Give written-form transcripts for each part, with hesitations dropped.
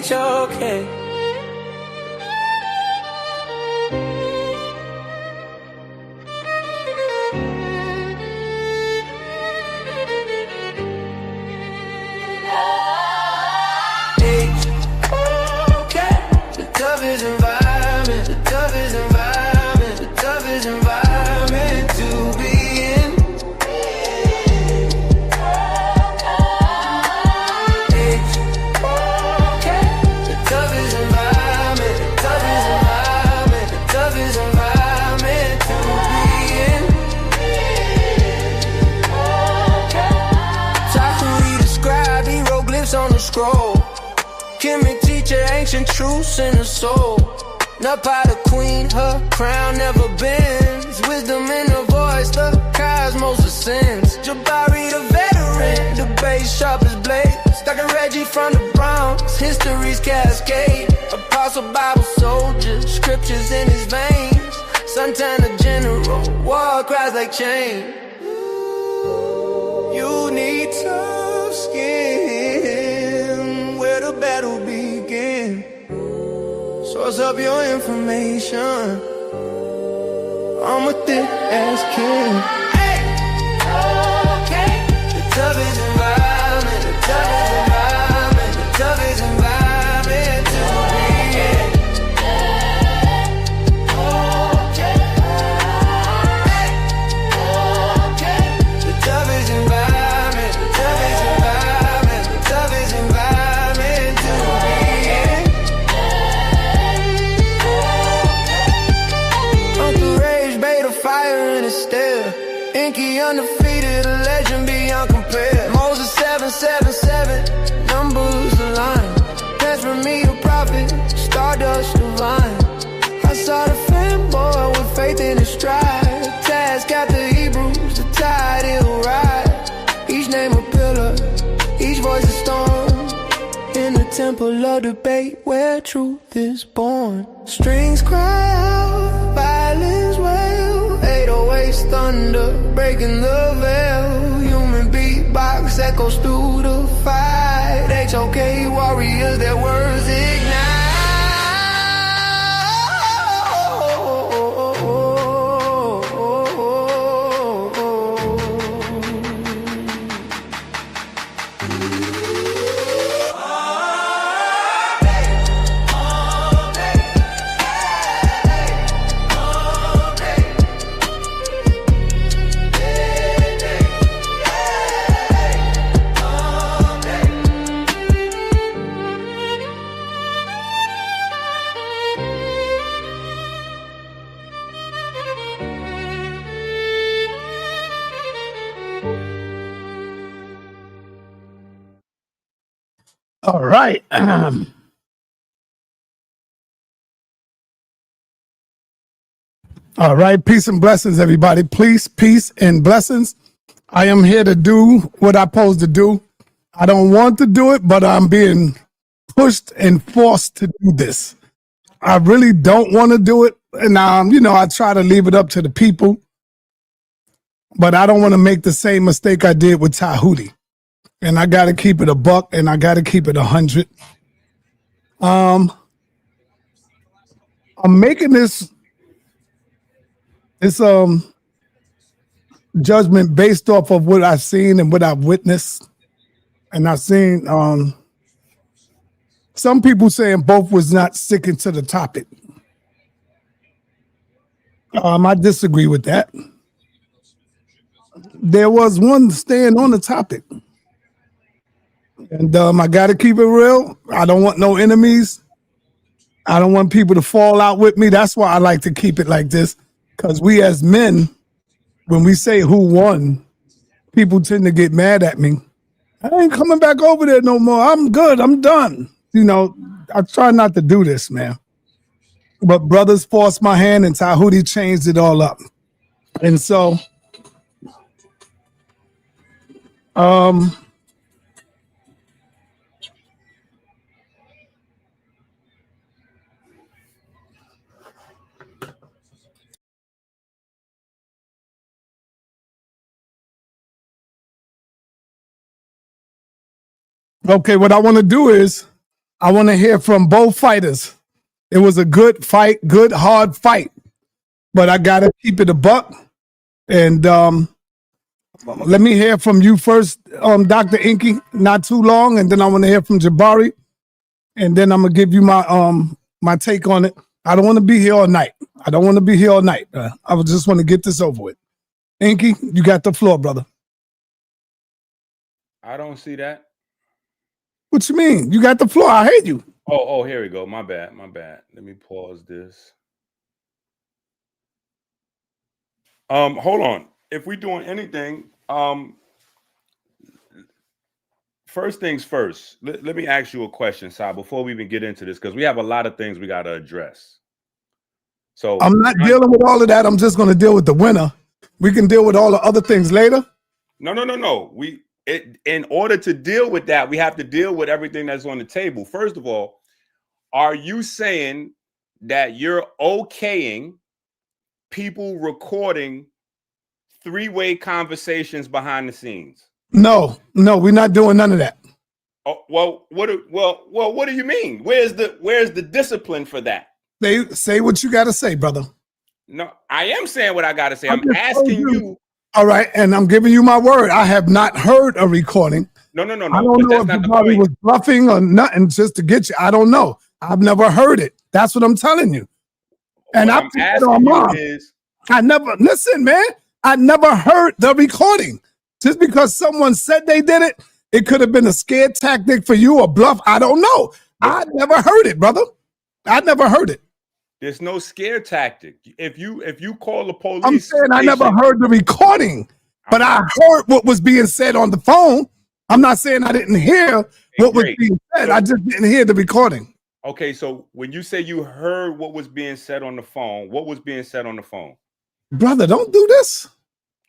reach, okay. The toughest environment, the toughest environment, the toughest environment to be in. The toughest environment, the toughest environment, the toughest environment to be in. Tahuti the scribe, hieroglyphs on the scroll. Kimmy teacher, ancient truths in the soul. Napa the queen, her crown never bends. Wisdom in her voice, the cosmos ascends. Jabari the veteran, the bass sharp as blades. Dr. Reggie from the Bronx, history's cascade. Apostle Bible soldier, scriptures in his veins. Santana general, war cries like chain. You need tough skin, where the battle begin. Source up your information, I'm a thick ass king. Hey, okay. The toughest environment, the toughest environment, the toughest environment to be in. Okay. Hey, okay. The toughest environment, the toughest environment, the toughest environment to be in. Uncle Rage made a fire in his stare. Enqi undefeated, a legend beyond compare. Moses 777, numbers align. Pass from me a prophet, stardust divine. I saw the fanboy with faith in his stride. Task after Hebrews, the tide it'll ride. Each name a pillar, each voice a storm. In the temple of debate where truth is born. Strings cry out, violins wail. 808's thunder, breaking the veil. Human beatbox echoes through the fight. HOK warriors, their words ignite. All right. All right. Peace and blessings, everybody. Peace and blessings. I am here to do what I'm supposed to do. I don't want to do it, but I'm being pushed and forced to do this. I really don't want to do it. And, I try to leave it up to the people, but I don't want to make the same mistake I did with Tahuti. And I got to keep it a buck, and I got to keep it 100. I'm making this judgment based off of what I've seen and what I've witnessed. And I've seen some people saying both was not sticking to the topic. I disagree with that. There was one staying on the topic. And I got to keep it real. I don't want no enemies. I don't want people to fall out with me. That's why I like to keep it like this. Because we as men, when we say who won, people tend to get mad at me. I ain't coming back over there no more. I'm good. I'm done. I try not to do this, man. But brothers forced my hand and Tahuti changed it all up. And so, okay, what I want to do is I want to hear from both fighters. It was a good fight, good, hard fight. But I got to keep it a buck. And let me hear from you first, Dr. Enqi, not too long. And then I want to hear from Jabari. And then I'm going to give you my take on it. I don't want to be here all night. I just want to get this over with. Enqi, you got the floor, brother. I don't see that. What you mean? You got the floor. I hate you. Oh, here we go. My bad. Let me pause this. Hold on. If we're doing anything, first things first, let me ask you a question, Sa, before we even get into this, because we have a lot of things we got to address. So I'm not dealing with all of that. I'm just going to deal with the winner. We can deal with all the other things later. No. In order to deal with that, we have to deal with everything that's on the table. First of all, are you saying that you're okaying people recording three-way conversations behind the scenes? No, we're not doing none of that. Oh, well, what do you mean? Where's the discipline for that? Say what you got to say, brother. No, I am saying what I got to say. I'm asking you. All right, and I'm giving you my word. I have not heard a recording. No. I don't know if Jabari was bluffing or nothing just to get you. I don't know. I've never heard it. That's what I'm telling you. And I'm asking you is, I never heard the recording. Just because someone said they did it, it could have been a scare tactic for you or bluff. I don't know. I never heard it, brother. I never heard it. There's no scare tactic. If you call the police, I'm saying I never heard the recording, but I heard what was being said on the phone. I'm not saying I didn't hear what was being said. I just didn't hear the recording. Okay, so when you say you heard what was being said on the phone, what was being said on the phone? Brother, don't do this.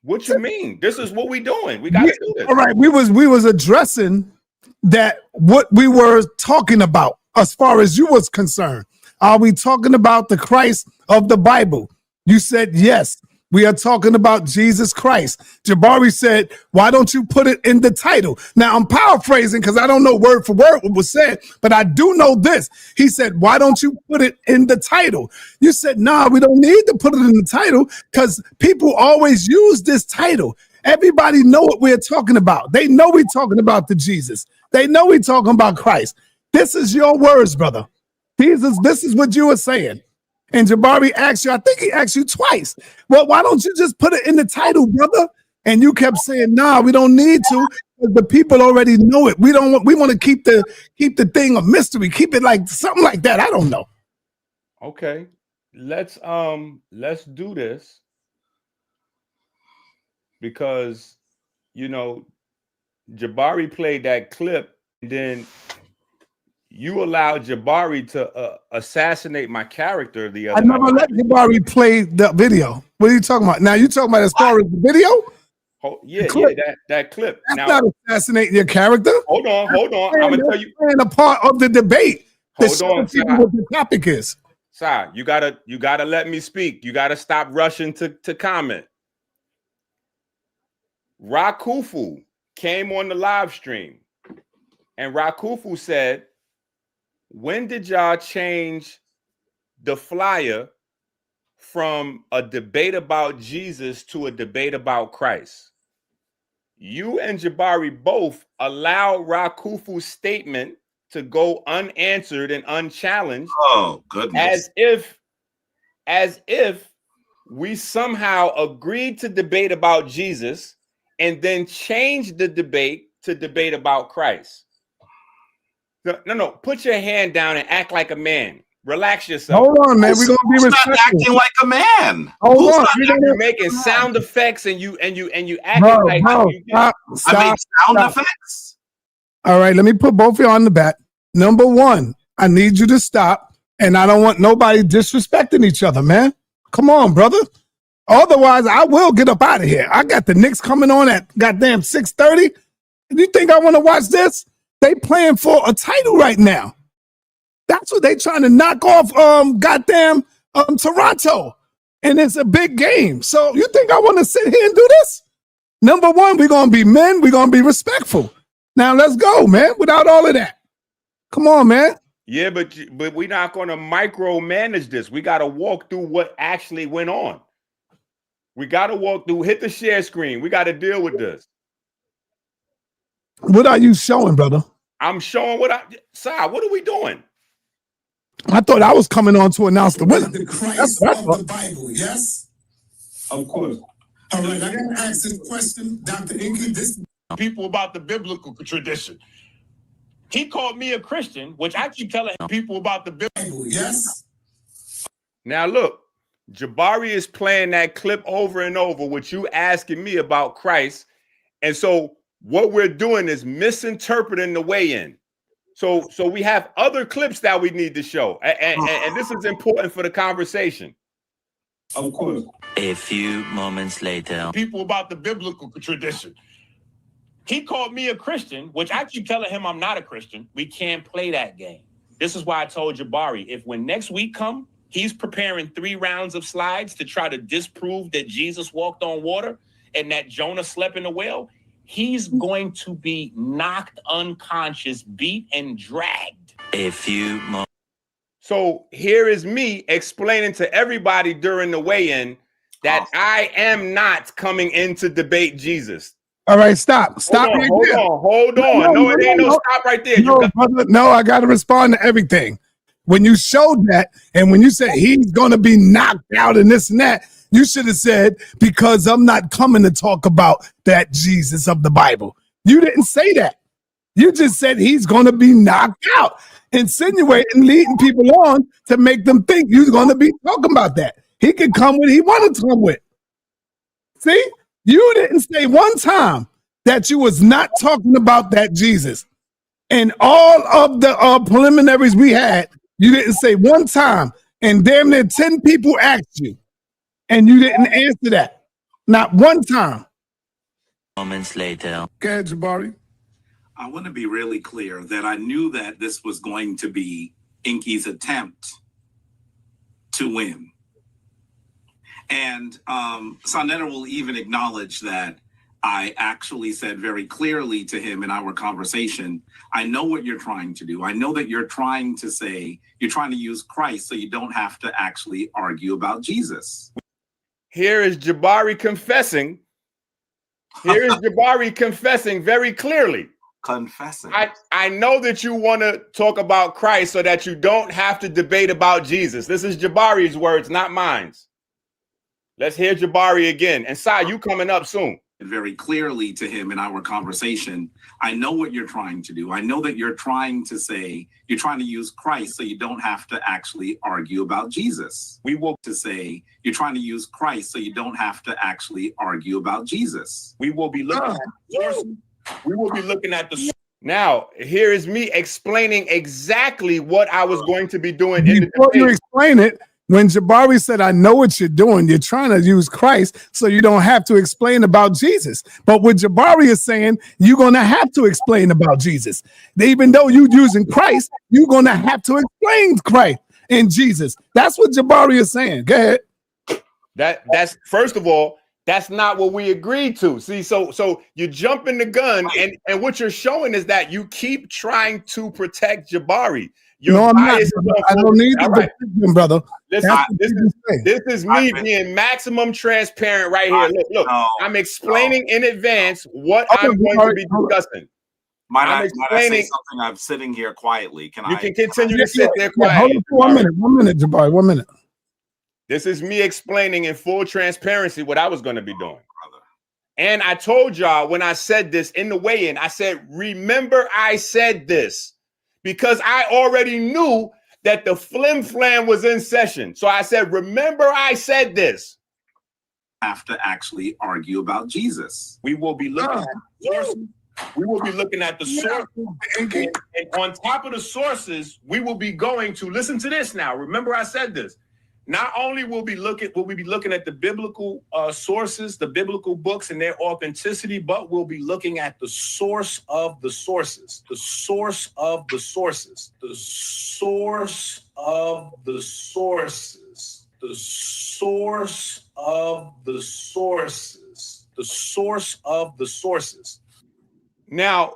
What you mean? This is what we doing. We got to do this. All right, we was addressing that what we were talking about as far as you was concerned. Are we talking about the Christ of the Bible? You said yes. We are talking about Jesus Christ. Jabari said, why don't you put it in the title? Now, I'm paraphrasing because I don't know word for word what was said, but I do know this. He said, why don't you put it in the title? You said, nah, we don't need to put it in the title because people always use this title. Everybody know what we're talking about. They know we're talking about the Jesus. They know we're talking about Christ. This is your words, brother. This is what you were saying. And Jabari asked you, I think he asked you twice. Well, why don't you just put it in the title, brother? And you kept saying, nah, we don't need to. The people already know it. We want to keep the thing a mystery. Keep it like something like that. I don't know. Okay. Let's do this. Because Jabari played that clip, and then you allowed Jabari to assassinate my character the other night. I never let Jabari play the video. What are you talking about? Now you talking about as far as the video? That clip. That's not assassinating your character. Hold on. I'm gonna tell you. A part of the debate. Hold on, what the topic is. Sa, you gotta let me speak. You gotta stop rushing to comment. Rakufu came on the live stream, and Rakufu said, when did y'all change the flyer from a debate about Jesus to a debate about Christ? You and Jabari both allow Rakufu's statement to go unanswered and unchallenged. Oh, goodness. As if we somehow agreed to debate about Jesus and then changed the debate to debate about Christ. No. Put your hand down and act like a man. Relax yourself. Hold on, man. We're gonna be respectful. Not acting like a man. Hold on. You're making sound effects and you acting like stop. Sound effects. All right, let me put both of you on the bat. Number one, I need you to stop, and I don't want nobody disrespecting each other, man. Come on, brother. Otherwise, I will get up out of here. I got the Knicks coming on at goddamn 6:30. You think I want to watch this? They playing for a title right now. That's what they trying to knock off goddamn Toronto. And it's a big game. So you think I want to sit here and do this? Number one, we're going to be men. We're going to be respectful. Now let's go, man, without all of that. Come on, man. Yeah, but we're not going to micromanage this. We got to walk through what actually went on. We got to walk through, hit the share screen. We got to deal with this. What are you showing, brother? I'm showing what what are we doing? I thought I was coming on to announce the winner. The Christ of the Bible, yes? Of course. All right, I gotta ask this question, Dr. Enqi. This people about the biblical tradition. He called me a Christian, which I keep telling people about the Bible, yes? Now look, Jabari is playing that clip over and over with you asking me about Christ. And so what we're doing is misinterpreting the weigh-in. So we have other clips that we need to show. And this is important for the conversation. Of course. A few moments later. People about the biblical tradition. He called me a Christian, which I keep telling him I'm not a Christian. We can't play that game. This is why I told Jabari, if when next week come, he's preparing 3 rounds of slides to try to disprove that Jesus walked on water and that Jonah slept in the whale, he's going to be knocked unconscious, beat, and dragged. A few moments. So here is me explaining to everybody during the weigh-in that I am not coming in to debate Jesus. All right, stop. Hold on. No, it ain't no stop right there. No, I got to respond to everything. When you showed that, and when you said he's going to be knocked out and this and that, you should have said, because I'm not coming to talk about that Jesus of the Bible. You didn't say that. You just said he's going to be knocked out, insinuating, leading people on to make them think you're going to be talking about that. He can come with he wanted to come with. See? You didn't say one time that you was not talking about that Jesus. And all of the preliminaries we had, you didn't say one time. And damn near 10 people asked you. And you didn't answer that. Not one time. Moments later. Go ahead, Jabari. I want to be really clear that I knew that this was going to be Enqi's attempt to win. And sa.neter will even acknowledge that I actually said very clearly to him in our conversation, I know what you're trying to do. I know that you're trying to say, you're trying to use Christ so you don't have to actually argue about Jesus. Here is Jabari confessing. Here is Jabari confessing very clearly. Confessing. I know that you want to talk about Christ so that you don't have to debate about Jesus. This is Jabari's words, not mine. Let's hear Jabari again. And Sai, you coming up soon. Very clearly to him in our conversation, I know what you're trying to do. I know that you're trying to say, you're trying to use Christ so you don't have to actually argue about Jesus. We will to say, you're trying to use Christ so you don't have to actually argue about Jesus. We will be looking at the sources. We will be looking at the. Now, here is me explaining exactly what I was going to be doing. Before you explain it, when Jabari said, I know what you're doing, you're trying to use Christ so you don't have to explain about Jesus. But what Jabari is saying, you're going to have to explain about Jesus. Even though you're using Christ, you're going to have to explain Christ and Jesus. That's what Jabari is saying. Go ahead. That's first of all, that's not what we agreed to. See, so you jump in the gun, and what you're showing is that you keep trying to protect Jabari. No, I'm not. I don't need to protect him, brother. This is me being maximum transparent right here. Look, I'm explaining in advance what I'm going to be discussing. Might I say something? I'm sitting here quietly. You can continue to sit there quietly. Hold on 1 minute, Jabari. 1 minute. This is me explaining in full transparency what I was going to be doing. And I told y'all when I said this in the weigh-in, I said, remember I said this because I already knew that the flim-flam was in session. So I said, remember I said this. Have to actually argue about Jesus. We will be looking at the sources. We will be looking at the sources. And on top of the sources, we will be going to listen to this now. Remember I said this. Not only will we be looking at the biblical sources, the biblical books and their authenticity, but we'll be looking at the source of the sources, the source of the sources, the source of the sources, the source of the sources, the source of the sources. Now,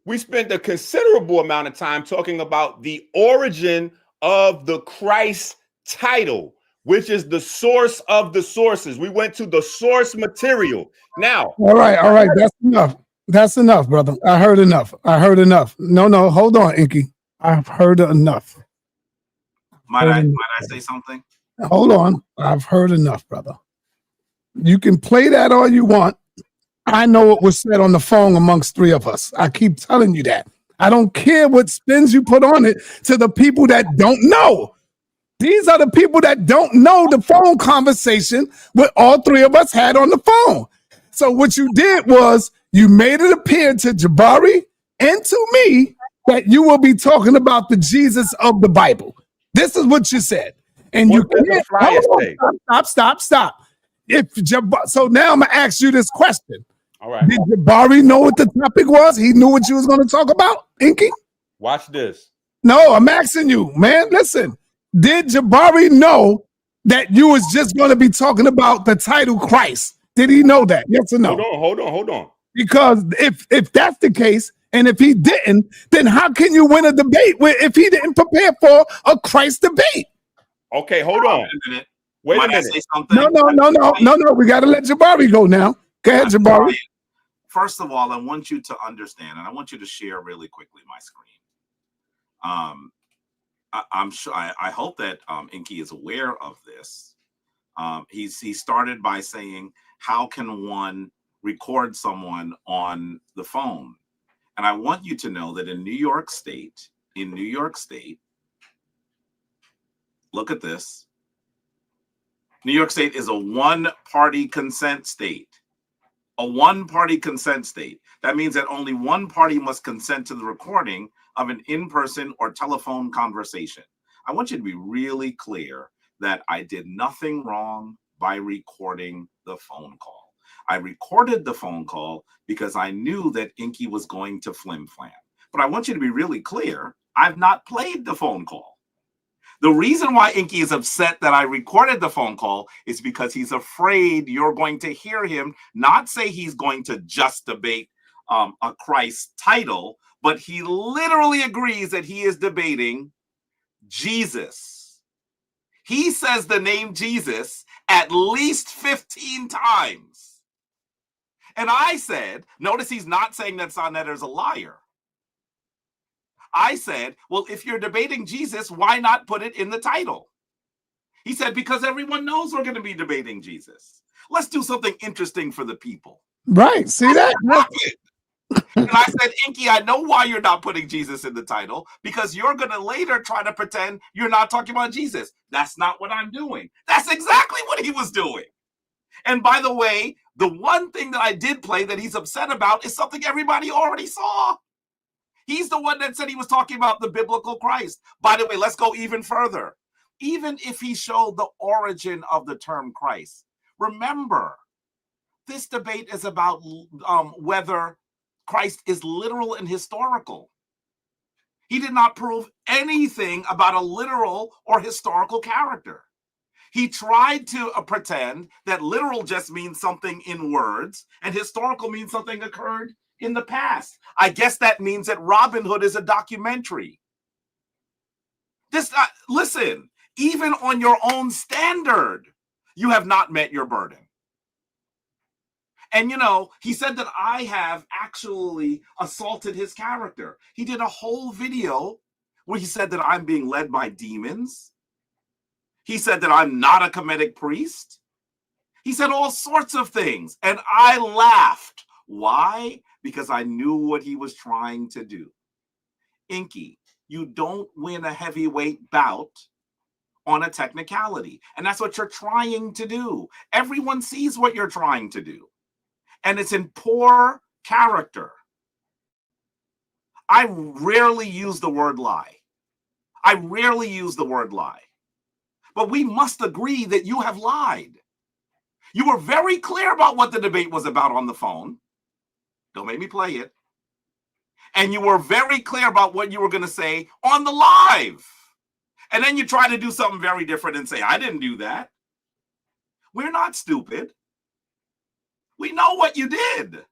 we spent a considerable amount of time talking about the origin of the Christ title, which is the source of the sources. We went to the source material. Now, all right. That's enough. That's enough, brother. I heard enough. No, hold on, Enqi. I've heard enough. Might I say something? Hold on. I've heard enough, brother. You can play that all you want. I know what was said on the phone amongst three of us. I keep telling you that. I don't care what spins you put on it to the people that don't know. These are the people that don't know the phone conversation what all three of us had on the phone. So what you did was you made it appear to Jabari and to me that you will be talking about the Jesus of the Bible. This is what you said. And what you does the flyer say? Stop. So now I'm gonna ask you this question. All right. Did Jabari know what the topic was? He knew what you was going to talk about, Enqi? Watch this. No, I'm asking you, man. Listen, did Jabari know that you was just going to be talking about the title Christ? Did he know that? Yes or no? Hold on. Because if that's the case, and if he didn't, then how can you win a debate if he didn't prepare for a Christ debate? Okay, hold on. Wait a minute. Say something? No. We got to let Jabari go now. Go ahead, Jabari. First of all, I want you to understand, and I want you to share really quickly my screen. I'm sure. I hope that Enqi is aware of this. He started by saying, "How can one record someone on the phone?" And I want you to know that in New York State, look at this. New York State is a one-party consent state. A one-party consent state. That means that only one party must consent to the recording of an in-person or telephone conversation. I want you to be really clear that I did nothing wrong by recording the phone call. I recorded the phone call because I knew that Enqi was going to flim-flam. But I want you to be really clear, I've not played the phone call. The reason why Enqi is upset that I recorded the phone call is because he's afraid you're going to hear him not say he's going to just debate a Christ title, but he literally agrees that he is debating Jesus. He says the name Jesus at least 15 times. And I said, notice he's not saying that sa.neter is a liar. I said, well, if you're debating Jesus, why not put it in the title? He said, because everyone knows we're going to be debating Jesus. Let's do something interesting for the people. Right. See that? And I said, Enqi, I know why you're not putting Jesus in the title, because you're going to later try to pretend you're not talking about Jesus. That's not what I'm doing. That's exactly what he was doing. And by the way, the one thing that I did play that he's upset about is something everybody already saw. He's the one that said he was talking about the biblical Christ. By the way, let's go even further. Even if he showed the origin of the term Christ, remember, this debate is about whether Christ is literal and historical. He did not prove anything about a literal or historical character. He tried to pretend that literal just means something in words and historical means something occurred in the past. I guess that means that Robin Hood is a documentary. Listen, even on your own standard, you have not met your burden. And, he said that I have actually assaulted his character. He did a whole video where he said that I'm being led by demons. He said that I'm not a Kemetic priest. He said all sorts of things. And I laughed. Why? Because I knew what he was trying to do. Enqi, you don't win a heavyweight bout on a technicality. And that's what you're trying to do. Everyone sees what you're trying to do. And it's in poor character. I rarely use the word lie. But we must agree that you have lied. You were very clear about what the debate was about on the phone. Don't make me play it. And you were very clear about what you were going to say on the live. And then you try to do something very different and say, I didn't do that. We're not stupid. We know what you did.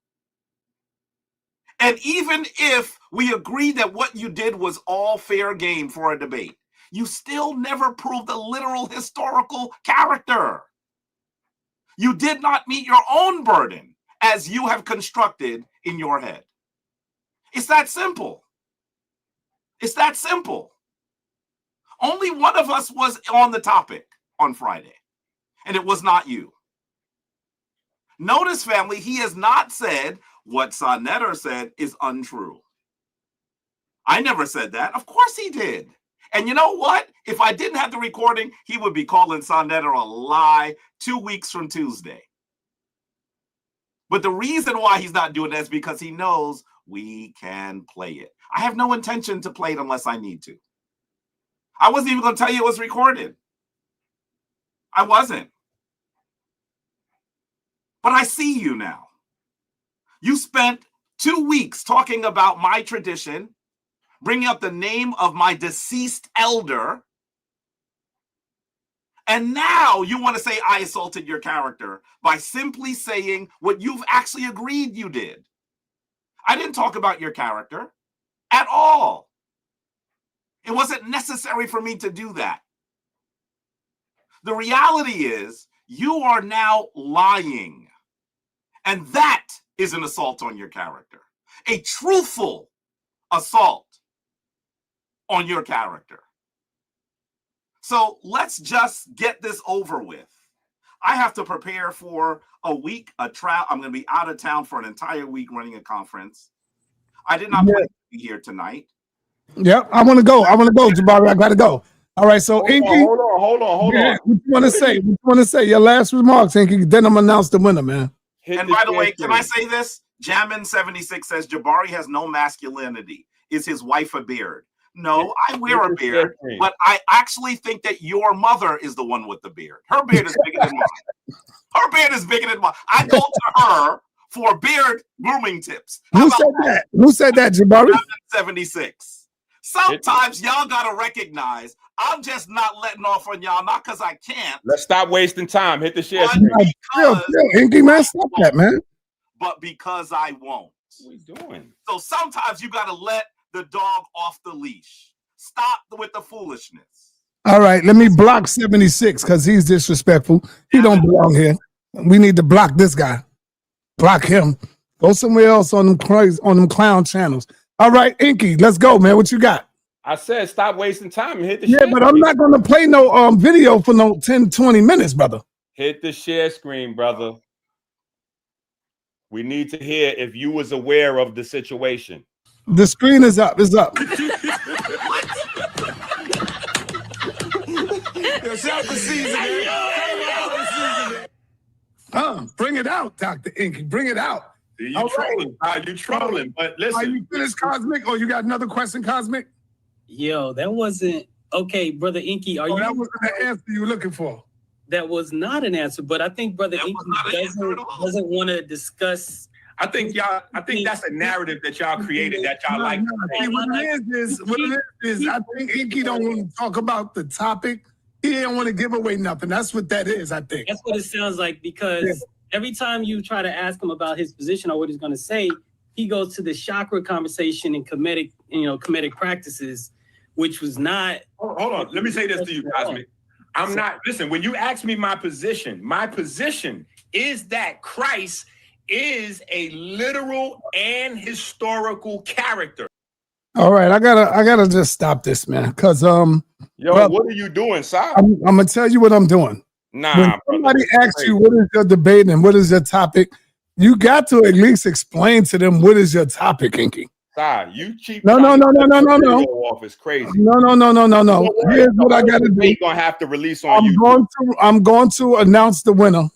And even if We agreed that what you did was all fair game for a debate. You still never proved a literal historical character. You did not meet your own burden as you have constructed in your head. It's that simple. It's that simple. Only one of us was on the topic on Friday, and it was not you. Notice, family, he has not said what sa.neter said is untrue. I never said that. Of course he did. And you know what? If I didn't have the recording, he would be calling sa.neter a lie 2 weeks from Tuesday. But the reason why he's not doing that is because he knows we can play it. I have no intention to play it unless I need to. I wasn't even going to tell you it was recorded. I wasn't. But I see you now. You spent 2 weeks talking about my tradition, bringing up the name of my deceased elder, and now you want to say I assaulted your character by simply saying what you've actually agreed you did. I didn't talk about your character at all. It wasn't necessary for me to do that. The reality is you are now lying, and that is an assault on your character, a truthful assault on your character. So let's just get this over with. I have to prepare for a week, a trial. I'm going to be out of town for an entire week running a conference. I did not plan to be here tonight. Yep, I want to go. Jabari. I got to go. All right, so Enqi. Hold on. What you want to say? What you want to say? Your last remarks, Enqi. Then I'm going to announce the winner, man. And by the way, can I say this? Jamin76 says Jabari has no masculinity. Is his wife a beard? No, I wear a beard, but I actually think that your mother is the one with the beard. Her beard is bigger than mine. Her beard is bigger than mine. I go to her for beard grooming tips. Who said that? Who said that, Jabari? 76. Sometimes y'all gotta recognize I'm just not letting off on y'all, not because I can't. Let's stop wasting time. Hit the share. Enqi, man, stop that, man. But because I won't. What are we doing? So sometimes you gotta let the dog off the leash. Stop with the foolishness. All right, let me block 76 because he's disrespectful. He don't belong here. We need to block this guy. Block him. Go somewhere else on them clown channels. All right, Enqi, let's go, man. What you got? I said stop wasting time and hit the share. Yeah, but I'm not going to play no video for no 10, 20 minutes, brother. Hit the share screen, brother. We need to hear if you was aware of the situation. The screen is up. It's up. Bring it out, Dr. Enqi. Bring it out. You trolling. You trolling. But listen. Are you finished, Cosmic? Or you got another question, Cosmic? Yo, that wasn't okay, Brother Enqi. That wasn't the answer you were looking for. That was not an answer, but I think Brother Enqi doesn't want to discuss. I think that's a narrative that y'all created that y'all like. What it is, I think Enqi don't want to talk about the topic. He didn't want to give away nothing. That's what that is, I think. That's what it sounds like, because every time you try to ask him about his position or what he's going to say, he goes to the chakra conversation and comedic practices, which was not. Hold on. Let me say this to you, Cosmic. Listen, when you ask me my position is that Christ is a literal and historical character. All right, I gotta just stop this, man, because yo, what are you doing, Si? I'm gonna tell you what I'm doing. Nah, when somebody asks you what is your debate and what is your topic, you got to at least explain to them what is your topic, Enqi. Si, you cheap. No. Off is crazy. No. Here's what I gotta do. You're gonna have to release on I'm going to announce the winner,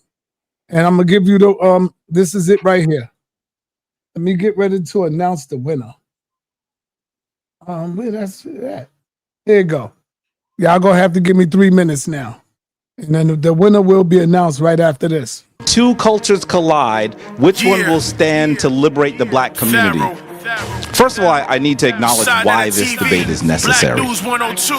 and I'm gonna give you the this is it right here. Let me get ready to announce the winner. Where that's that. There you go. Y'all gonna have to give me 3 minutes now, and then the winner will be announced right after this. Two cultures collide. Which one will stand to liberate the black community? First of all, I need to acknowledge why this debate is necessary. Black News 102.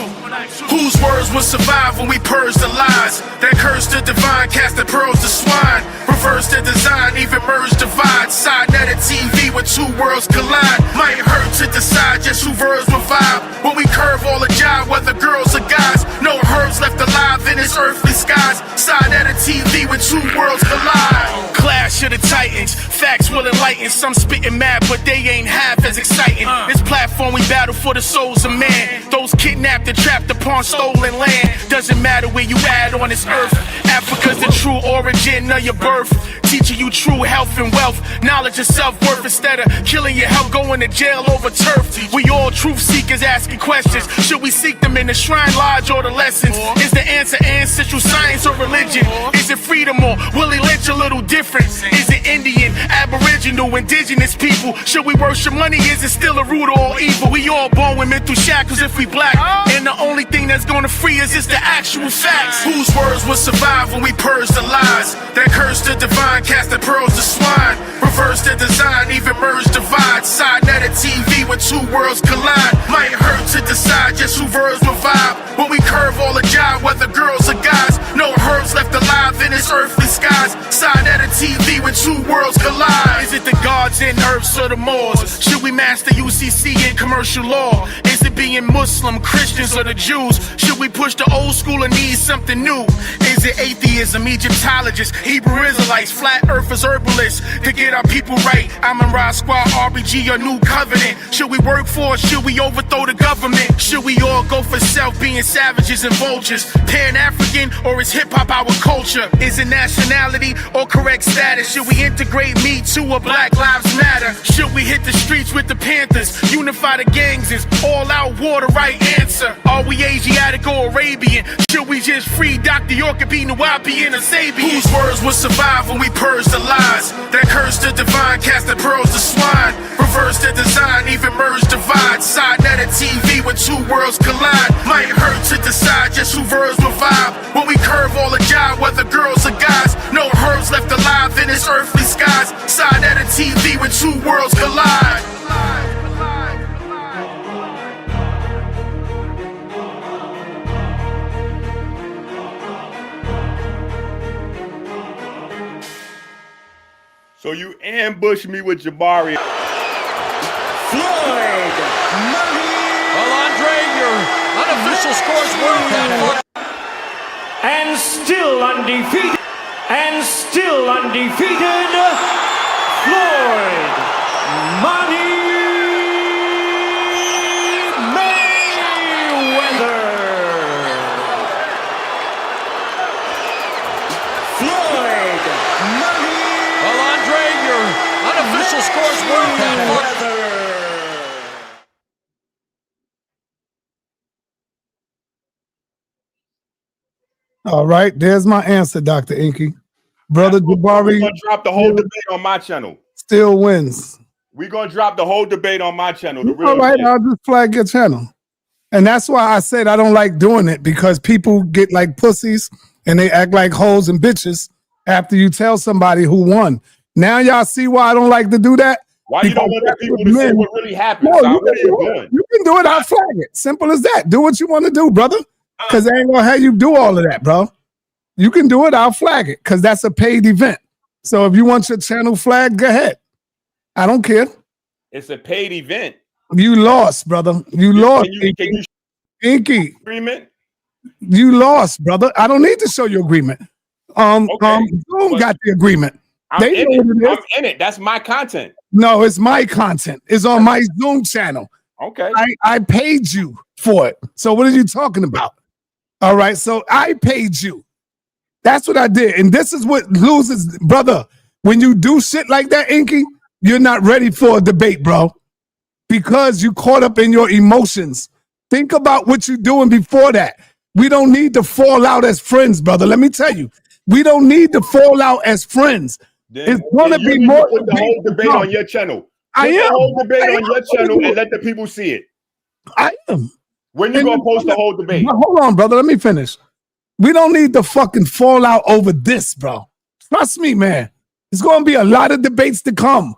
Whose words will survive when we purge the lies? That curse the divine, cast the pearls to swine. Reverse the design, even merge divide. sa.neter TV when two worlds collide. Might hurt to decide just who verbs will vibe. When we curve all the jive, whether girls or guys. No herbs left alive in this earthly skies. sa.neter TV when two worlds collide. Clash of the titans, facts will enlighten. Some spitting mad, but they ain't half as exciting. This platform we battle for the souls of man. Those kidnapped and trapped upon stolen land. Doesn't matter where you at on this earth. Africa's the true origin of your birth. Teaching you true health and wealth. Knowledge of self-worth instead of killing your health, going to jail over turf. We all truth seekers asking questions. Should we seek them in the shrine lodge or the lessons? Is the answer ancestral science or religion? Is it freedom or Willie Lynch a little different? Is it Indian, Aboriginal, indigenous people? Should we worship money? Is it still a root of all evil? We all born with mental shackles if we black. And the only thing that's gonna free us is the actual facts. Whose words will survive when we purge the lies? That curse the divine, cast the pearls to swine. Reverse the design, even merge divide. sa.neter TV when two worlds collide. Might hurt to decide just who verbs will vibe. When we curve all the jive, whether girls or guys. No herbs left alive in this earthly skies. sa.neter TV when two worlds collide. Is it the gods and herbs or the Moors? Should we master UCC and commercial law? Is it being Muslim, Christians, or the Jews? Should we push the old school and need something new? Is it atheism, Egyptologists, Hebrew Israelites, flat earthers, herbalists? To get our people right, I'm in Rod Squad, RBG, or New Covenant. Should we work for it? Should we overthrow the government? Should we all go for self, being savages and vultures? Pan-African, or is hip-hop our culture? Is it nationality or correct status? Should we integrate Me Too or Black Lives Matter? Should we hit the streets with the Panthers? Unify the gangs, is all-out war the right answer? Are we Asiatic or Arabian? Should we just free Dr. York and be Nuwapi and a Sabian? Whose words will survive when we purge the lies? That curse the divine, cast the pearls to swine. Reverse the design, even merge divide. sa.neter TV when two worlds collide. Might hurt to decide just who verbs will vibe. When we curve all the jive, whether girls or guys. No herbs left alive in this earthly skies. sa.neter TV when two worlds collide. So you ambushed me with Jabari. Floyd Money. Well, Andre, your unofficial scores were and still undefeated. And still undefeated. Floyd Money Mayweather. Floyd Money. Well, Andre, your unofficial scores were All right, there's my answer, Dr. Enqi. Brother Jabari, we're gonna drop the whole debate on my channel. Still wins. We're gonna drop the whole debate on my channel. The real All right, shit. I'll just flag your channel. And that's why I said I don't like doing it, because people get like pussies and they act like hoes and bitches after you tell somebody who won. Now y'all see why I don't like to do that? Why you don't want the people to see what really happened? No, Stop what you're doing. you can do it, I'll flag it. Simple as that. Do what you want to do, brother. Because I ain't gonna have you do all of that, bro. You can do it, I'll flag it, because that's a paid event. So if you want your channel flagged, go ahead. I don't care. It's a paid event. You lost, brother. You lost. Can you Enqi, agreement? you lost, brother. I don't need to show you agreement. Zoom got the agreement. I'm They in know what it it. is. I'm in it. That's my content. No, it's my content. It's on my Zoom channel. Okay. I paid you for it. So what are you talking about? All right. So I paid you. That's what I did. And this is what loses, brother. When you do shit like that, Enqi, you're not ready for a debate, bro. Because you caught up in your emotions. Think about what you're doing before that. We don't need to fall out as friends, brother. Let me tell you. We don't need to fall out as friends. It's going to be more. Put the whole debate on your channel. I am. The whole debate on your channel and let the people see it. I am. When you going to post the whole debate? Now, hold on, brother. Let me finish. We don't need to fucking fall out over this, bro. Trust me, man. There's going to be a lot of debates to come.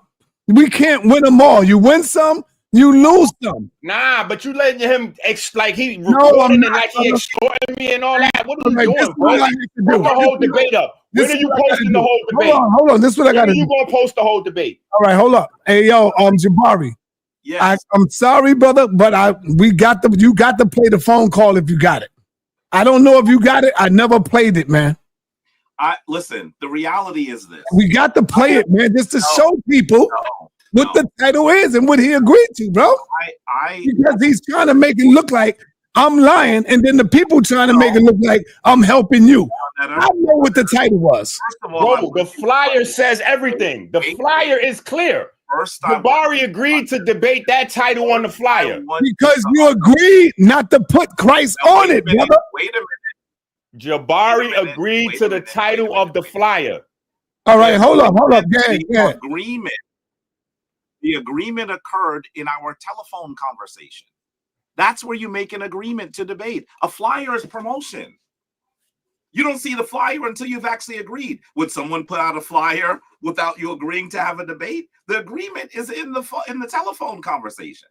We can't win them all. You win some, you lose some. Nah, but you letting him like he No, recording I'm it not. like he extorting me and all that. What are you This doing, is what I bro? have to do. Put the whole debate up. When are you posting the whole debate? Hold on. This is what I got to do. You gonna post the whole debate? All right, hold up. Hey, yo, Jabari. Yes. I'm sorry, brother, but you got to play the phone call if you got it. I don't know if you got it. I never played it, man. Listen, the reality is this. We got to play it, man, just to show people what the title is and what he agreed to, bro. Because he's trying to make it look like I'm lying, and then the people trying to make it look like I'm helping you. I know what the title was. Bro, the flyer says everything. The flyer is clear. Jabari agreed to debate that title on the flyer. Because you agreed not to put Christ on it, brother. Wait a minute. Jabari agreed to the title of the flyer. All right, hold up. The agreement occurred in our telephone conversation. That's where you make an agreement to debate. A flyer is promotion. You don't see the flyer until you've actually agreed. Would someone put out a flyer without you agreeing to have a debate? The agreement is in the telephone conversation.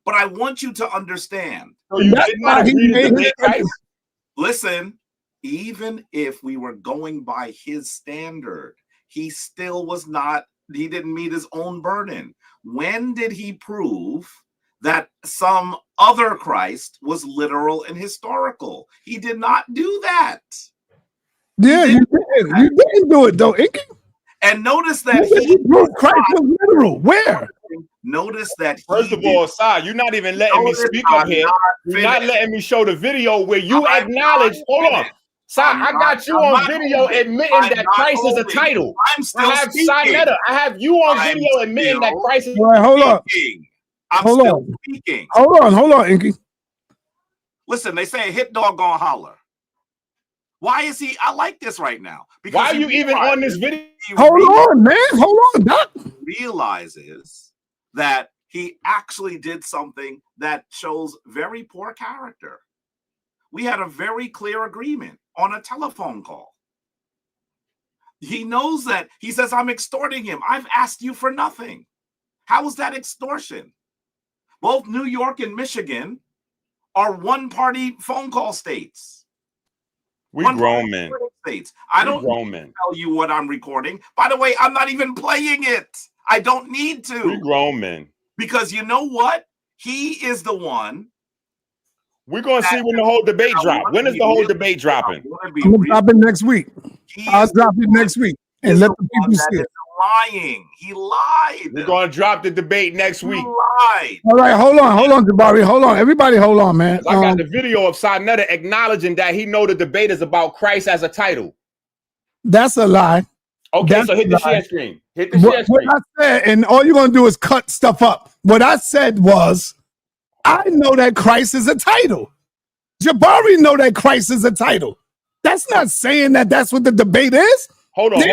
But I want you to understand. So you did not agree to debate, guys? Listen, even if we were going by his standard, he still was not, he didn't meet his own burden. When did he prove that some other Christ was literal and historical? He did not do that. Yeah, you did. You didn't do it though, Enqi. And notice that Christ was literal. Where? Notice that. First of all, Sa, you're not even letting me speak up here. You're not letting me show the video where you acknowledge. Hold on. Sa, I got you on video admitting that Christ is a title. I have sa.neter. I have you on video admitting that Christ is. All right, hold on. Hold on, Enqi. Listen, they say a hit dog gonna holler. Why is he? I like this right now. Because why are you even on this video? Hold on, man. Hold on, Doc. Realizes that he actually did something that shows very poor character. We had a very clear agreement on a telephone call. He knows that. He says, I'm extorting him. I've asked you for nothing. How is that extortion? Both New York and Michigan are one-party phone call states. We grown men. States. I don't tell you what I'm recording. By the way, I'm not even playing it. I don't need to. We grown men. Because you know what? He is the one. We're going to see when the whole debate drops. When is the whole debate dropping? I'm going to drop it next week. I'll drop it next week and let the people see it. Lying. He lied. We're going to drop the debate next week. He lied. All right, hold on, Jabari. Hold on. Everybody hold on, man. I got the video of sa.neter acknowledging that he know the debate is about Christ as a title. That's a lie. Okay, so hit the share screen. Hit the share screen. What I said, and all you're going to do is cut stuff up. What I said was, I know that Christ is a title. Jabari know that Christ is a title. That's not saying that that's what the debate is. Hold on.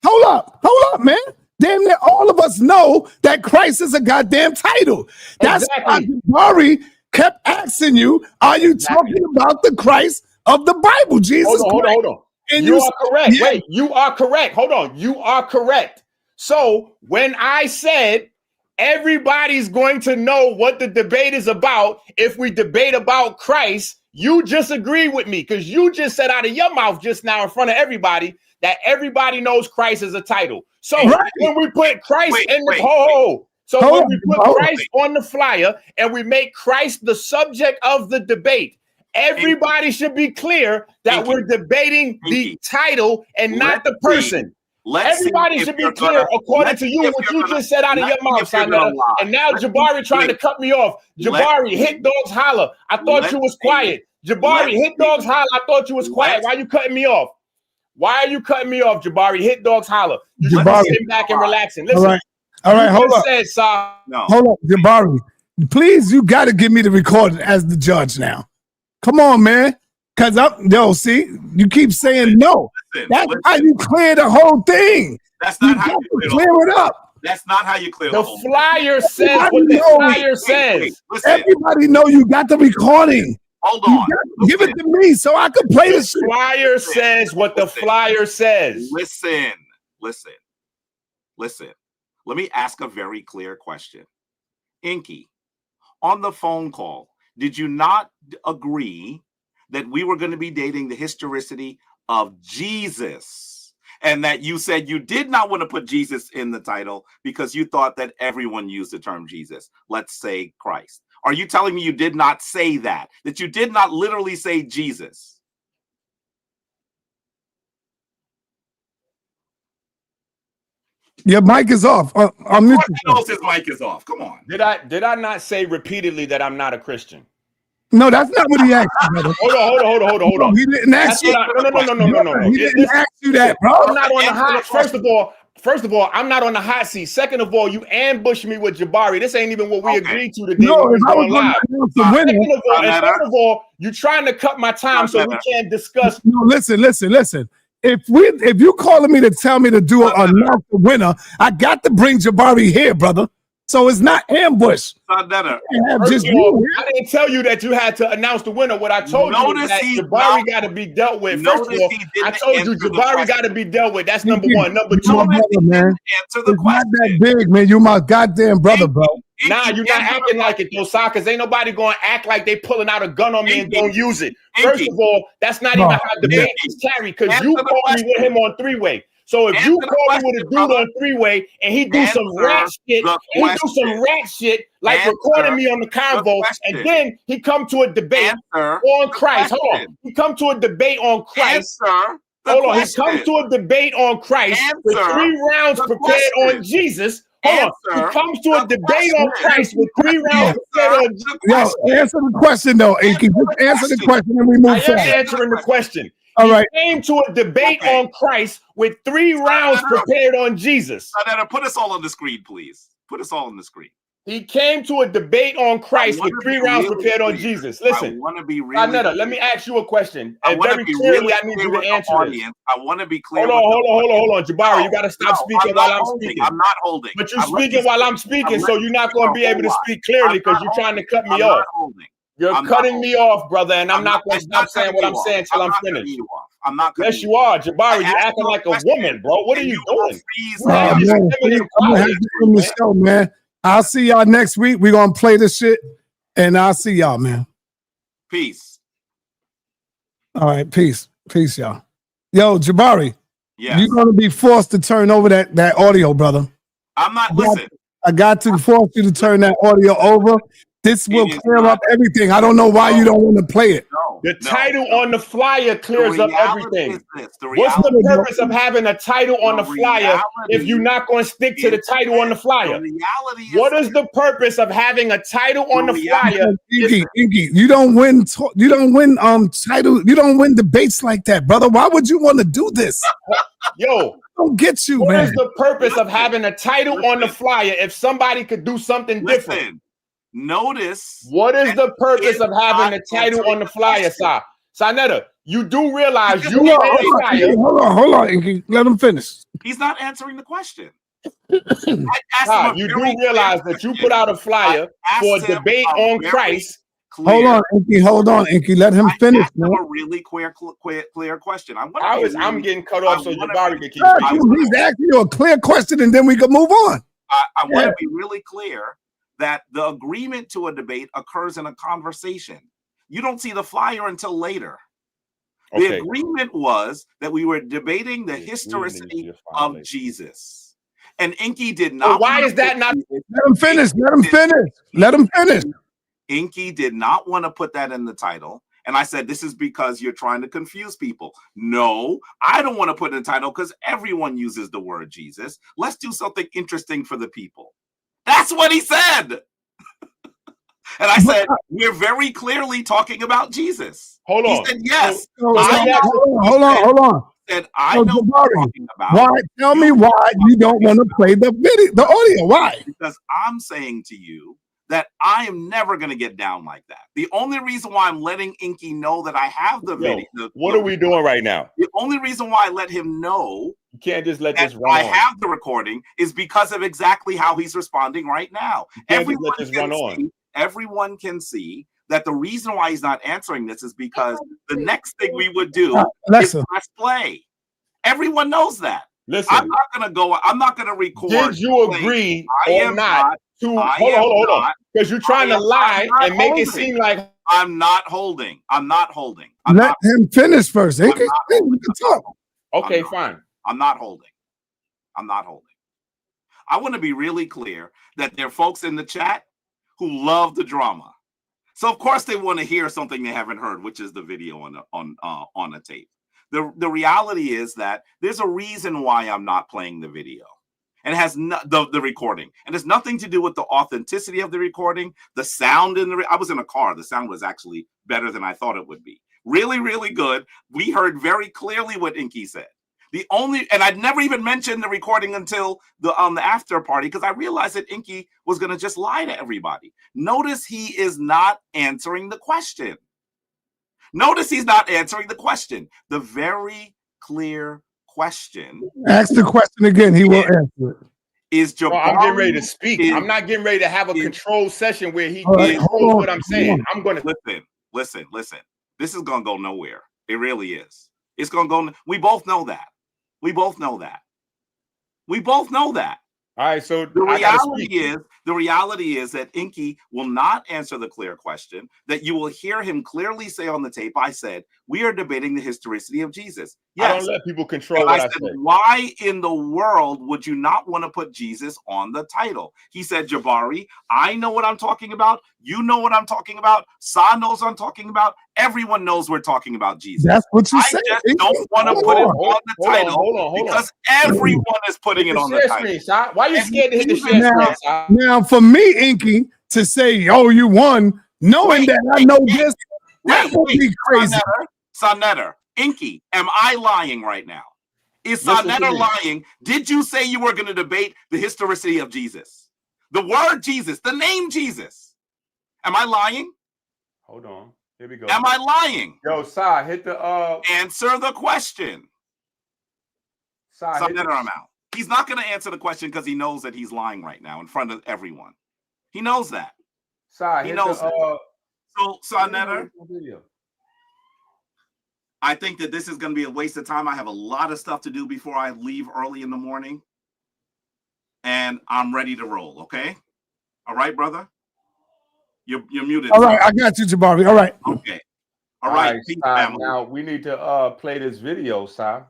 Hold up, man. Damn near all of us know that Christ is a goddamn title. That's why Jabari kept asking you, are you talking about the Christ of the Bible, Jesus Christ? Hold on. And you are correct. Yeah. Wait, you are correct. Hold on. You are correct. So when I said everybody's going to know what the debate is about if we debate about Christ, you just agree with me because you just said out of your mouth just now in front of everybody that everybody knows Christ is a title. So when we put Christ when we put Christ on the flyer and we make Christ the subject of the debate, everybody should be clear that we're debating the title and not the person. Everybody should be clear according to you what you just said out of your mouth, sa.neter. And now Jabari trying to cut me off. Jabari, hit dogs holler. I thought you was quiet. Jabari, hit dogs holler. I thought you was quiet. Why are you cutting me off? Why are you cutting me off, Jabari? Hit dogs holler. You just sitting back and relaxing. Listen. All right, hold on. Hold on, Jabari. Please, you got to give me the recording as the judge now. Come on, man. Because see, you keep saying no. That's how you clear the whole thing. That's not how you clear it up. That's not how you clear the flyer says what the flyer says. Everybody know you got the recording. Hold on. Give it to me so I can play the flyer says what the flyer says. Listen. let me ask a very clear question. Enqi, on the phone call, did you not agree that we were going to be dating the historicity of Jesus, and that you said you did not want to put Jesus in the title because you thought that everyone used the term Jesus, let's say Christ? Are you telling me you did not say that you did not literally say Jesus? Your mic is off. Of course he knows his mic is off. Come on. Did I not say repeatedly that I'm not a Christian? No, that's not what he asked you, brother. Hold on. No, he didn't ask you. No. He didn't ask you that, bro. I'm not on the hot. First of all, I'm not on the hot seat. Second of all, you ambushed me with Jabari. This ain't even what we agreed to today. No, when if we I was live. Second of all, you trying to cut my time so we can't discuss. No, listen. If you calling me to tell me to do announce the winner, I got to bring Jabari here, brother. So it's not ambush. sa.neter. I didn't tell you that you had to announce the winner. What I told you is that Jabari got to be dealt with. First of all, I told you Jabari got to be dealt with. That's number one. Number two, man. It's not that big, man. You my goddamn brother, bro. Nah, you're not acting like it, though, Sa, because ain't nobody going to act like they pulling out a gun on me and don't use it. First of all, that's not even how debate is carried, because you called me with him on three-way. So if you call me with a dude on three-way and he do some rat shit, like recording me on the convo, and then he come to a debate on Christ. Hold on. He come to a debate on Christ. Hold on. He comes to a debate on Christ with 3 rounds prepared on Jesus. Hold on. He comes to a debate on Christ with 3 rounds prepared on Jesus. Yo, answer the question, though, Enqi. Just answer the question and we move forward. I am answering the question. All right. He came to a debate on Christ with 3 rounds prepared on Jesus. Put us all on the screen, please. Put us all on the screen. He came to a debate on Christ with 3 rounds prepared on Jesus. Listen, let me ask you a question. And very clearly, I need you to answer this. I want to be clear. Hold on. Jabari, you got to stop speaking while I'm speaking. I'm not holding. But you're speaking while I'm speaking, so you're not going to be able to speak clearly because you're trying to cut me off. You're cutting me off, brother, and I'm not going to stop saying what I'm saying until I'm finished. I'm not. Yes, you are, Jabari. You're acting like a woman, bro. What are you doing? Man. I'll see y'all next week. We're going to play this shit, and I'll see y'all, man. Peace. All right, peace. Peace, y'all. Yo, Jabari, yes. You're going to be forced to turn over that audio, brother. I'm not, listen. I got to force you to turn that audio over. This will clear up everything. I don't know why you don't want to play it. The title on the flyer clears up everything. What's the purpose of having a title on the flyer if you're not going to stick to the title on the flyer? What is the purpose of having a title on the flyer? Enqi, you don't win title. You don't win debates like that, brother. Why would you want to do this? Yo, don't get you, man. What is the purpose of having a title on the flyer if somebody could do something different? Notice. What is the purpose of having a title on the flyer, sa.neter? You do realize you made a flyer. Hold on, Enqi. Let him finish. He's not answering the question. You do realize that you put out a flyer for a debate on Christ. Hold on, Enqi. Let him finish. Man. A really clear question. I'm getting cut off, so Jabari can keep speaking. He's asking you a clear question, and then we can move on. I want to be really clear that the agreement to a debate occurs in a conversation. You don't see the flyer until later. Okay. The agreement was that we were debating the historicity of Jesus. And Enqi did not. Why is that not? Let him finish. Let him finish. Enqi did not want to put that in the title. And I said, this is because you're trying to confuse people. No, I don't want to put it in the title because everyone uses the word Jesus. Let's do something interesting for the people. That's what he said. And I said, we're very clearly talking about Jesus. Hold on. He said, yes. Hold on. Said, I know what you're talking about. Why? Tell me why you don't want to play the audio. Why? Because I'm saying to you that I am never going to get down like that. The only reason why I'm letting Enqi know that I have the video. What are we doing right now? The only reason why I let him know you can't just let this run I have the recording is because of exactly how he's responding right now. Everyone can see that the reason why he's not answering this is because the next thing we would do is press play. Everyone knows that. Listen, I'm not gonna go. I'm not gonna record. Did you agree or not to hold on? Because you're trying to lie and make it seem like I'm not holding. I'm not holding. Let him finish first. We can talk. Okay, fine. I'm not holding. I'm not holding. I want to be really clear that there are folks in the chat who love the drama. So of course they want to hear something they haven't heard, which is the video on a tape. The reality is that there's a reason why I'm not playing the video, and it has the recording, and it's nothing to do with the authenticity of the recording. The sound I was in a car. The sound was actually better than I thought it would be. Really, really good. We heard very clearly what Enqi said. And I'd never even mentioned the recording until the after party, because I realized that Enqi was going to just lie to everybody. Notice he is not answering the question. Notice he's not answering the question. The very clear question. Ask the question again. He will answer it. Is Jabari? I'm getting ready to speak. I'm not getting ready to have a controlled session where he knows what I'm saying. I'm going to listen. This is going to go nowhere. It really is. It's going to go. We both know that. We both know that. All right, so the reality is that Enqi will not answer the clear question, that you will hear him clearly say on the tape, I said, we are debating the historicity of Jesus. Yes. I don't let people control what I said. Why in the world would you not want to put Jesus on the title? He said, Jabari, I know what I'm talking about. You know what I'm talking about. Sa knows what I'm talking about. Everyone knows we're talking about Jesus. That's what you said. I just don't want to put it on the title because everyone is putting it on the title. Why are you scared to hit the share screen? Now, for me, Enqi, to say, oh, you won, knowing that I know this, that would be crazy. sa.neter, Enqi, am I lying right now? Is sa.neter lying? Did you say you were going to debate the historicity of Jesus? The word Jesus, the name Jesus. Am I lying? Hold on. Here we go. Am I lying? Yo, Sa, hit the answer the question. sa.neter, I'm out. He's not going to answer the question because he knows that he's lying right now in front of everyone. He knows that. He knows that. So, sa.neter, I think that this is going to be a waste of time. I have a lot of stuff to do before I leave early in the morning. And I'm ready to roll, okay? All right, brother? You're muted. All right, I got you, Jabari. All right. Okay. All right. Now, we need to play this video, Sa.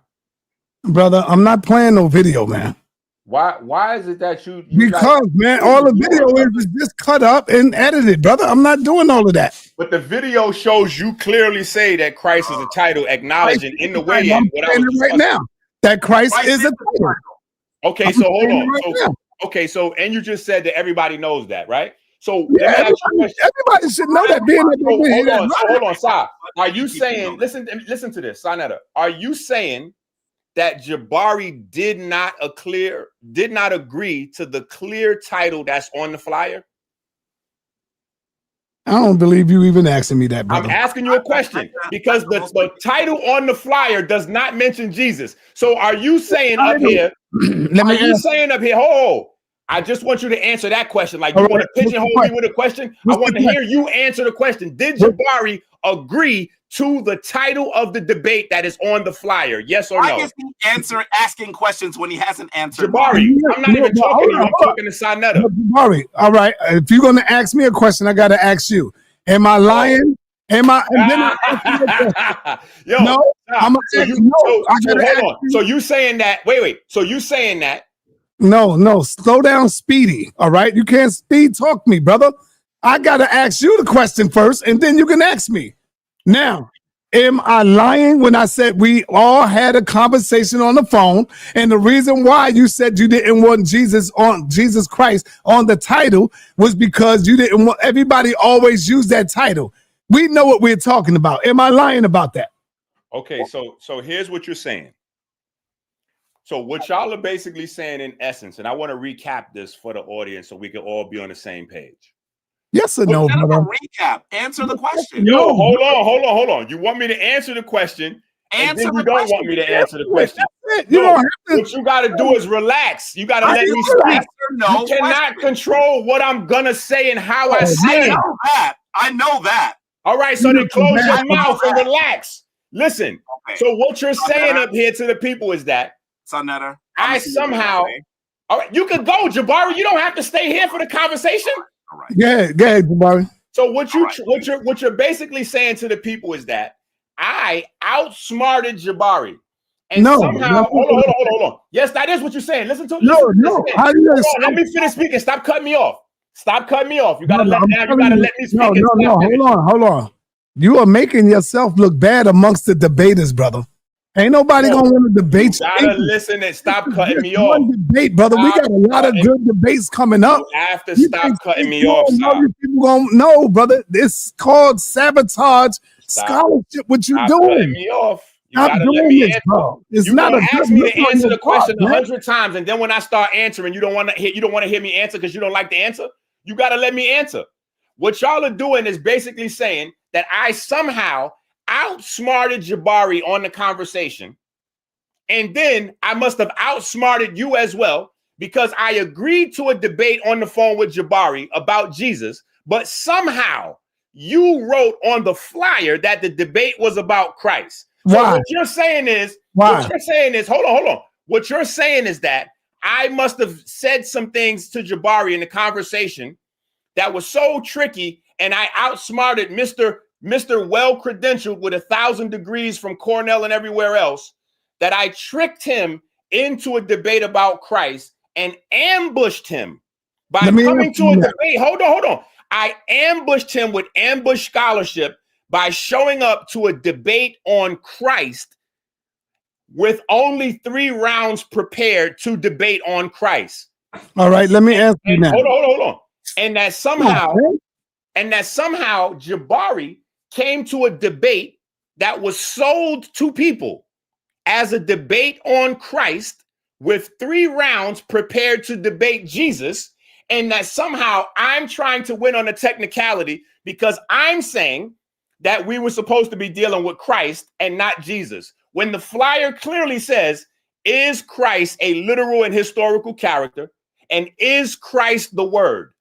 Brother, I'm not playing no video, man. Why is it that you because man, all the video is just cut up and edited, brother. I'm not doing all of that. But the video shows you clearly say that Christ is a title, acknowledging in the way I'm saying it right now that Christ is a title. Okay, so hold on. So and you just said that everybody knows that, right? So yeah, everybody should know that. Hold on, Sa. Are you saying? Listen to this, sa.neter. Are you saying that Jabari did not agree to the clear title that's on the flyer? I don't believe you even asking me that, brother. I'm asking you a question because the title on the flyer does not mention Jesus. So are you saying up here? I just want you to answer that question. Like, you want to pigeonhole me with a question? I want to hear you answer the question. Did Jabari agree to the title of the debate that is on the flyer? Yes or no? Why is he asking questions when he hasn't answered? Jabari, I'm not even talking to you. I'm talking to sa.neter. Jabari, all right. If you're going to ask me a question, I got to ask you. Am I lying? Am I? And then Yo, no, I'm hold on. So you saying that? Wait. So you saying that? No. Slow down, Speedy. All right. You can't speed talk me, brother. I got to ask you the question first, and then you can ask me. Now, am I lying when I said we all had a conversation on the phone, and the reason why you said you didn't want Jesus Christ on the title was because you didn't want everybody always use that title? We know what we're talking about. Am I lying about that? Okay, so here's what you're saying. So what y'all are basically saying in essence, and I want to recap this for the audience so we can all be on the same page. Yes or no, brother? Recap. Answer the question. Yo, hold on. You want me to answer the question, and then you don't want me to answer the question. What you got to do is relax. You got to let me speak. You cannot control what I'm going to say and how I say it. I know that. All right, so then close your mouth and relax. Listen, so what you're saying up here to the people is that sa.neter, I somehow. All right, you can go, Jabari. You don't have to stay here for the conversation. All right. Yeah, Jabari. So what you're basically saying to the people is that I outsmarted Jabari. And somehow, hold on. Yes, that is what you're saying. Listen to no. Let me finish speaking. Stop cutting me off. Stop cutting me off. You gotta let me speak. No. Hold on. You are making yourself look bad amongst the debaters, brother. Ain't nobody gonna want to debate you. Gotta listen and stop cutting me off. One debate, brother. We got a lot of good debates coming up. You have to stop cutting me off. People gonna know, brother. It's called sabotage scholarship. What you doing? Cutting me off. You Stop gotta doing let me this, answer. bro. It's You not a ask me to answer the question man. 100 times, and then when I start answering, you don't want to hear me answer because you don't like the answer. You gotta let me answer. What y'all are doing is basically saying that I somehow outsmarted Jabari on the conversation. And then I must have outsmarted you as well because I agreed to a debate on the phone with Jabari about Jesus, but somehow you wrote on the flyer that the debate was about Christ. So Why? what you're saying is, hold on. What you're saying is that I must have said some things to Jabari in the conversation that was so tricky, and I outsmarted Mr. Well-credentialed with 1,000 degrees from Cornell and everywhere else, that I tricked him into a debate about Christ and ambushed him by coming to a debate. Hold on. I ambushed him with ambush scholarship by showing up to a debate on Christ with only 3 rounds prepared to debate on Christ. All right, let me ask you now. Hold on. And that somehow Jabari came to a debate that was sold to people as a debate on Christ with 3 rounds prepared to debate Jesus, and that somehow I'm trying to win on a technicality because I'm saying that we were supposed to be dealing with Christ and not Jesus. When the flyer clearly says, is Christ a literal and historical character? And is Christ the Word?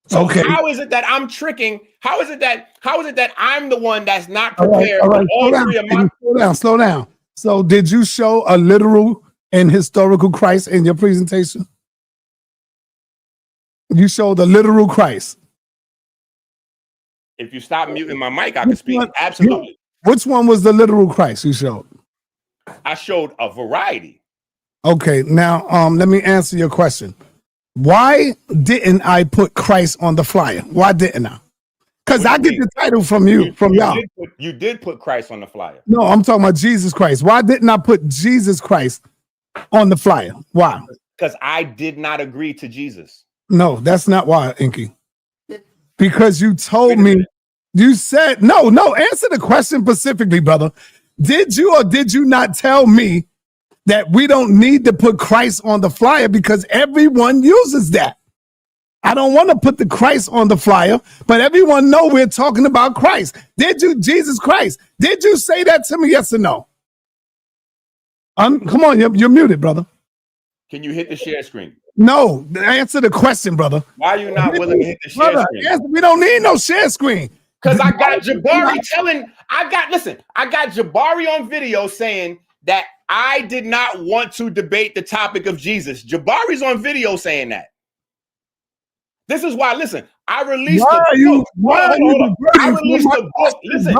So how is it that I'm tricking? How is it that I'm the one that's not prepared? All right. Slow down. So did you show a literal and historical Christ in your presentation? You showed a literal Christ. If you stop muting my mic, I can speak. Absolutely. Which one was the literal Christ you showed? I showed a variety. Okay, now let me answer your question. Why didn't I put Christ on the flyer? Why didn't I? Because I get the title from y'all. You did put Christ on the flyer. No, I'm talking about Jesus Christ. Why didn't I put Jesus Christ on the flyer? Why? Because I did not agree to Jesus. No, that's not why, Enqi. Because you told me, you said, no, answer the question specifically, brother. Did you or did you not tell me that we don't need to put Christ on the flyer because everyone uses that? I don't want to put the Christ on the flyer, but everyone know we're talking about Christ. Did you, Jesus Christ? Did you say that to me? Yes or no? Come on, you're muted, brother. Can you hit the share screen? No, answer the question, brother. Why are you not willing to hit the share screen? We don't need no share screen. Because I got Jabari I got Jabari on video saying that I did not want to debate the topic of Jesus. Jabari's on video saying that. This is why, listen, I released the book. Listen.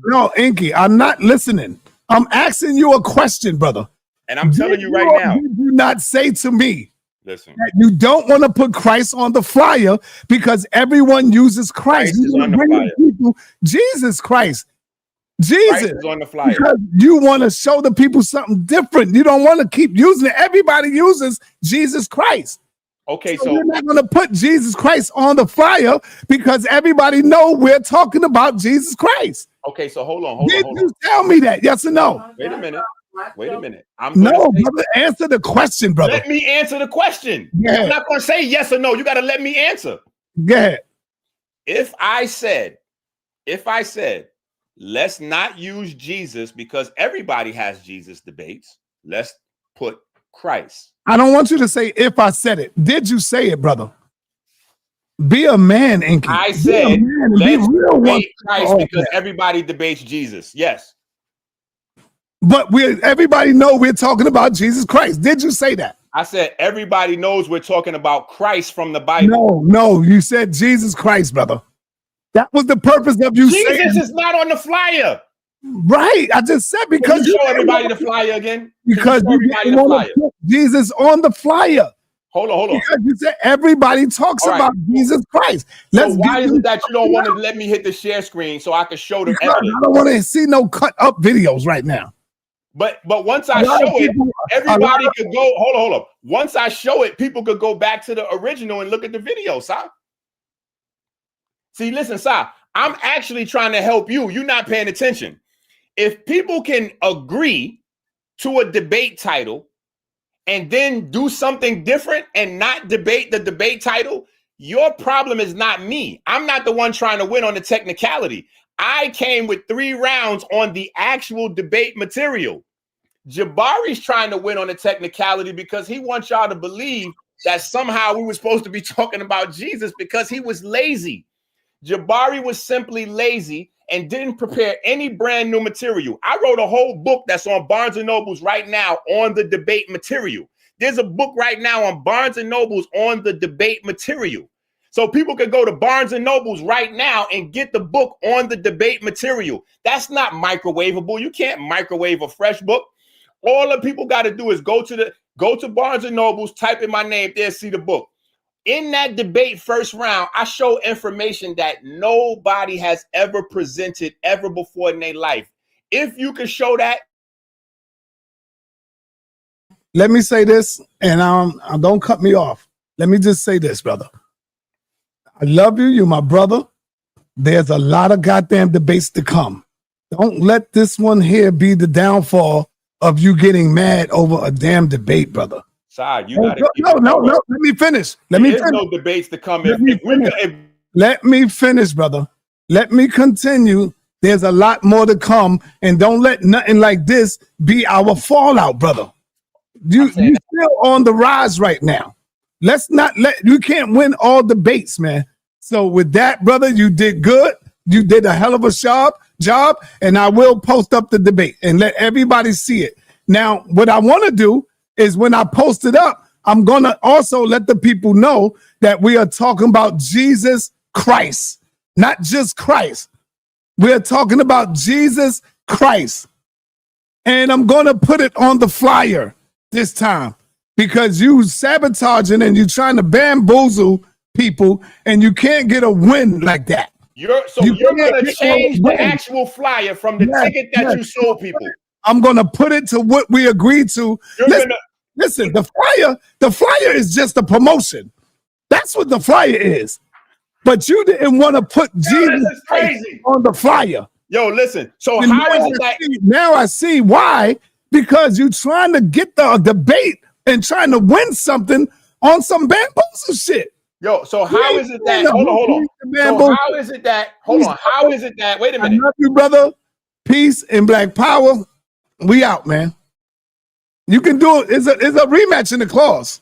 No, Enqi, I'm not listening. I'm asking you a question, brother. And I'm telling you right now. Did you not say to me listen, that you don't want to put Christ on the flyer because everyone uses Christ? Christ is on the flyer. People, Jesus Christ. Jesus Christ is on the flyer. Because you want to show the people something different. You don't want to keep using it. Everybody uses Jesus Christ. Okay, so you're not going to put Jesus Christ on the flyer because everybody know we're talking about Jesus Christ. Okay, so hold on. Did you tell me that? Yes or no? Wait a minute. Brother, answer the question, brother. Let me answer the question. Yeah. I'm not going to say yes or no. You got to let me answer. Yeah. If I said, let's not use Jesus because everybody has Jesus debates. Let's put Christ. I don't want you to say if I said it. Did you say it, brother? Be a man, Enqi. I said, let's debate Christ because everybody debates Jesus. Yes. But everybody know we're talking about Jesus Christ. Did you say that? I said everybody knows we're talking about Christ from the Bible. No, you said Jesus Christ, brother. That was the purpose of you saying. Jesus is not on the flyer. Right. I just said because Can you show everybody the flyer again. Because you didn't want to put Jesus on the flyer. Hold on. Because you said everybody talks about Jesus Christ. So why is it that you don't want to let me hit the share screen so I can show them evidence? I don't want to see no cut up videos right now. But once I show it, everybody could go. Hold on. Once I show it, people could go back to the original and look at the video, Si. See, listen, Si, I'm actually trying to help you. You're not paying attention. If people can agree to a debate title and then do something different and not debate the debate title, your problem is not me. I'm not the one trying to win on the technicality. I came with 3 rounds on the actual debate material. Jabari's trying to win on the technicality because he wants y'all to believe that somehow we were supposed to be talking about Jesus because he was lazy. Jabari was simply lazy and didn't prepare any brand new material. I wrote a whole book that's on Barnes & Noble's right now on the debate material. There's a book right now on Barnes & Noble's on the debate material. So people could go to Barnes & Noble's right now and get the book on the debate material. That's not microwavable. You can't microwave a fresh book. All the people got to do is go to Barnes & Noble's, type in my name there, see the book. In that debate first round, I show information that nobody has ever presented ever before in their life. If you can show that. Let me say this, and don't cut me off. Let me just say this, brother. I love you. You're my brother. There's a lot of goddamn debates to come. Don't let this one here be the downfall of you getting mad over a damn debate, brother. Side, you gotta no. Let me finish. Let me finish. No debates to come. Let me finish, brother. Let me continue. There's a lot more to come, and don't let nothing like this be our fallout, brother. You're still on the rise right now. You can't win all debates, man. So with that, brother, you did good. You did a hell of a job, and I will post up the debate and let everybody see it. Now, what I want to do is when I post it up, I'm going to also let the people know that we are talking about Jesus Christ, not just Christ. We're talking about Jesus Christ. And I'm going to put it on the flyer this time because you sabotaging and you're trying to bamboozle people and you can't get a win like that. You're going to change the actual flyer from the ticket that you sold people. I'm going to put it to what we agreed to. Listen, the flyer is just a promotion. That's what the flyer is. But you didn't want to put Jesus on the flyer. Yo, listen. So and how is it that now I see why? Because you're trying to get the debate and trying to win something on some bamboozle shit. Yo, so how is it that hold on. So how is it that wait a minute. I love you, brother. Peace and Black Power. We out, man. You can do it. It's a rematch in the clause.